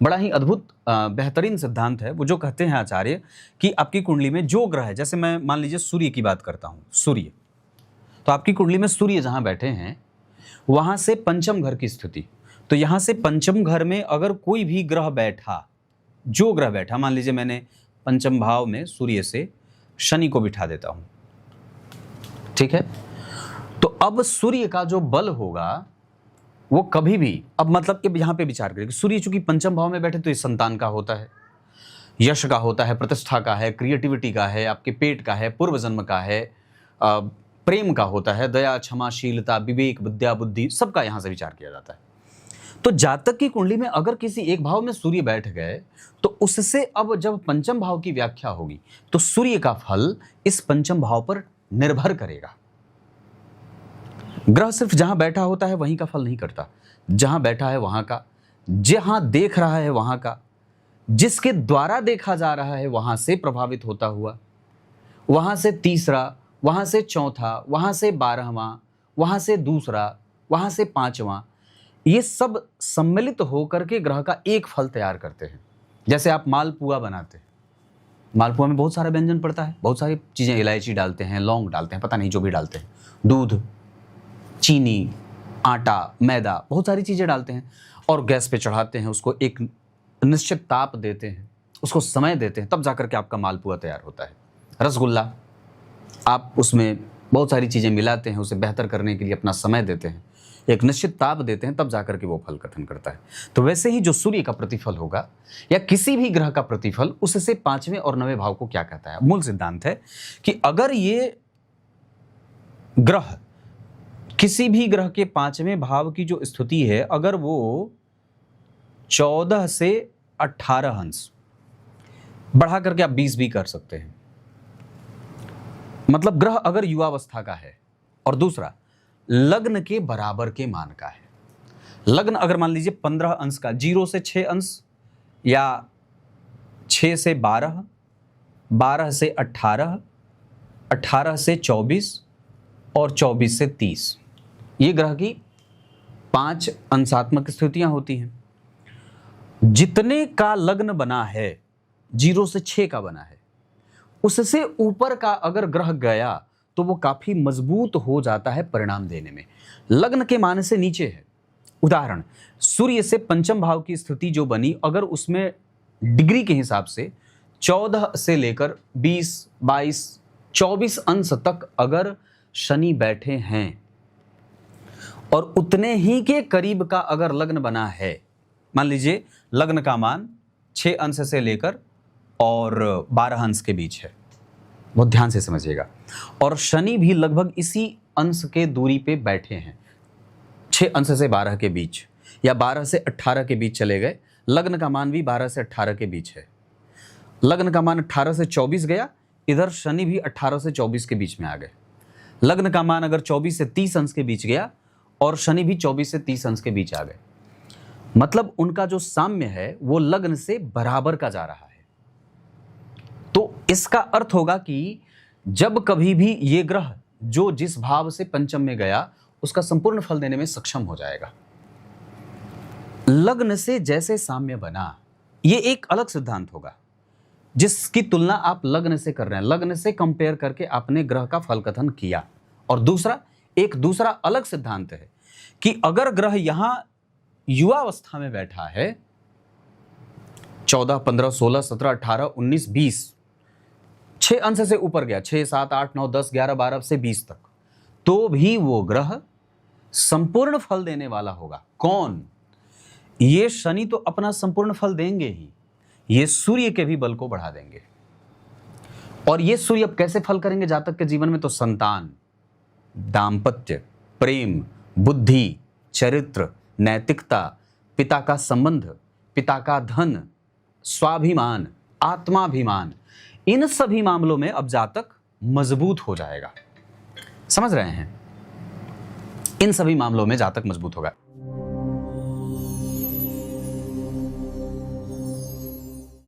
बड़ा ही अद्भुत बेहतरीन सिद्धांत है वो, जो कहते हैं आचार्य कि आपकी कुंडली में जो ग्रह है, जैसे मैं मान लीजिए सूर्य की बात करता हूं, सूर्य, तो आपकी कुंडली में सूर्य जहां बैठे हैं वहां से पंचम घर की स्थिति, तो यहां से पंचम घर में अगर कोई भी ग्रह बैठा, जो ग्रह बैठा, मान लीजिए मैंने पंचम भाव में सूर्य से शनि को बिठा देता हूं, ठीक है, तो अब सूर्य का जो बल होगा वो कभी भी, अब मतलब कि यहां पे विचार करें कि सूर्य चूंकि पंचम भाव में बैठे तो ये संतान का होता है, यश का होता है, प्रतिष्ठा का है, क्रिएटिविटी का है, आपके पेट का है, पूर्व जन्म का है, प्रेम का होता है, दया, क्षमाशीलता, विवेक, विद्या, बुद्धि, सबका यहां से विचार किया जाता है। तो जातक की कुंडली में अगर किसी एक भाव में सूर्य बैठ गए तो उससे अब जब पंचम भाव की व्याख्या होगी तो सूर्य का फल इस पंचम भाव पर निर्भर करेगा। ग्रह सिर्फ जहां बैठा होता है वहीं का फल नहीं करता, जहां बैठा है वहां का, जहां देख रहा है वहां का, जिसके द्वारा देखा जा रहा है वहां से प्रभावित होता हुआ, वहां से तीसरा, वहां से चौथा, वहां से 12वां, वहां से दूसरा, वहां से 5वां, ये सब सम्मिलित होकर के ग्रह का एक फल तैयार करते हैं। जैसे आप मालपुआ बनाते हैं, मालपुआ में बहुत सारा व्यंजन पड़ता है, बहुत सारी चीजें, इलायची डालते हैं, लौंग डालते हैं, पता नहीं जो भी डालते हैं, दूध, चीनी, आटा, मैदा, बहुत सारी चीजें डालते हैं और गैस पे चढ़ाते हैं, उसको एक निश्चित ताप देते हैं, उसको समय देते हैं, तब जाकर के आपका मालपुआ तैयार होता है। रसगुल्ला, आप उसमें बहुत सारी चीजें मिलाते हैं, उसे बेहतर करने के लिए अपना समय देते हैं, एक निश्चित ताप देते हैं, तब जाकर के वो फल कथन करता है। तो वैसे ही जो सूर्य का प्रतिफल होगा या किसी भी ग्रह का प्रतिफल, उससे 5वें और 9वें भाव को क्या कहता है? मूल सिद्धांत है कि अगर ये ग्रह, किसी भी ग्रह के 5वें भाव की जो स्थिति है, अगर वो 14 से 18 अंश, बढ़ा करके आप 20 भी कर सकते हैं, मतलब ग्रह अगर युवावस्था का है, और दूसरा लग्न के बराबर के मान का है। लग्न अगर मान लीजिए 15 अंश का, 0 से 6 अंश, या 6 से 12, 12 से 18, 18 से 24 और 24 से 30, ये ग्रह की 5 अंशात्मक स्थितियां होती हैं। जितने का लग्न बना है, 0 से 6 का बना है, उससे ऊपर का अगर ग्रह गया तो वो काफी मजबूत हो जाता है परिणाम देने में। लग्न के मान से नीचे है, उदाहरण सूर्य से पंचम भाव की स्थिति जो बनी, अगर उसमें डिग्री के हिसाब से 14 से लेकर 20, 22, 24 अंश तक अगर शनि बैठे हैं और उतने ही के करीब का अगर लग्न बना है, मान लीजिए लग्न का मान 6 अंश से लेकर और 12 अंश के बीच है, बहुत ध्यान से समझिएगा, और शनि भी लगभग इसी अंश के दूरी पे बैठे हैं, 6 अंश से 12 के बीच, या 12 से 18 के बीच चले गए, लग्न का मान भी 12 से 18 के बीच है, लग्न का मान 18 से 24 गया, इधर शनि भी 18 से 24 के बीच में आ गए, लग्न का मान अगर 24 से 30 अंश के बीच गया और शनि भी 24 से 30 अंश के बीच आ गए, मतलब उनका जो साम्य है वो लग्न से बराबर का जा रहा है। तो इसका अर्थ होगा कि जब कभी भी ये ग्रह जो जिस भाव से पंचम में गया उसका संपूर्ण फल देने में सक्षम हो जाएगा। लग्न से जैसे साम्य बना, ये एक अलग सिद्धांत होगा जिसकी तुलना आप लग्न से कर रहे हैं, लग्न से कंपेयर करके आपने ग्रह का फल कथन किया। और दूसरा, एक दूसरा अलग सिद्धांत है कि अगर ग्रह यहां युवावस्था में बैठा है, 14, 15, 16, 17, 18, 19, 20, 6 अंश से ऊपर गया, 6, 7, 8, 9, 10, 11, 12 से 20 तक, तो भी वो ग्रह संपूर्ण फल देने वाला होगा। कौन? ये शनि तो अपना संपूर्ण फल देंगे ही, ये सूर्य के भी बल को बढ़ा देंगे। और ये सूर्य अब कैसे फल करेंगे जातक के जीवन में? तो संतान, दाम्पत्य, प्रेम, बुद्धि, चरित्र, नैतिकता, पिता का संबंध, पिता का धन, स्वाभिमान, आत्माभिमान, इन सभी मामलों में अब जातक मजबूत हो जाएगा। समझ रहे हैं? इन सभी मामलों में जातक मजबूत होगा।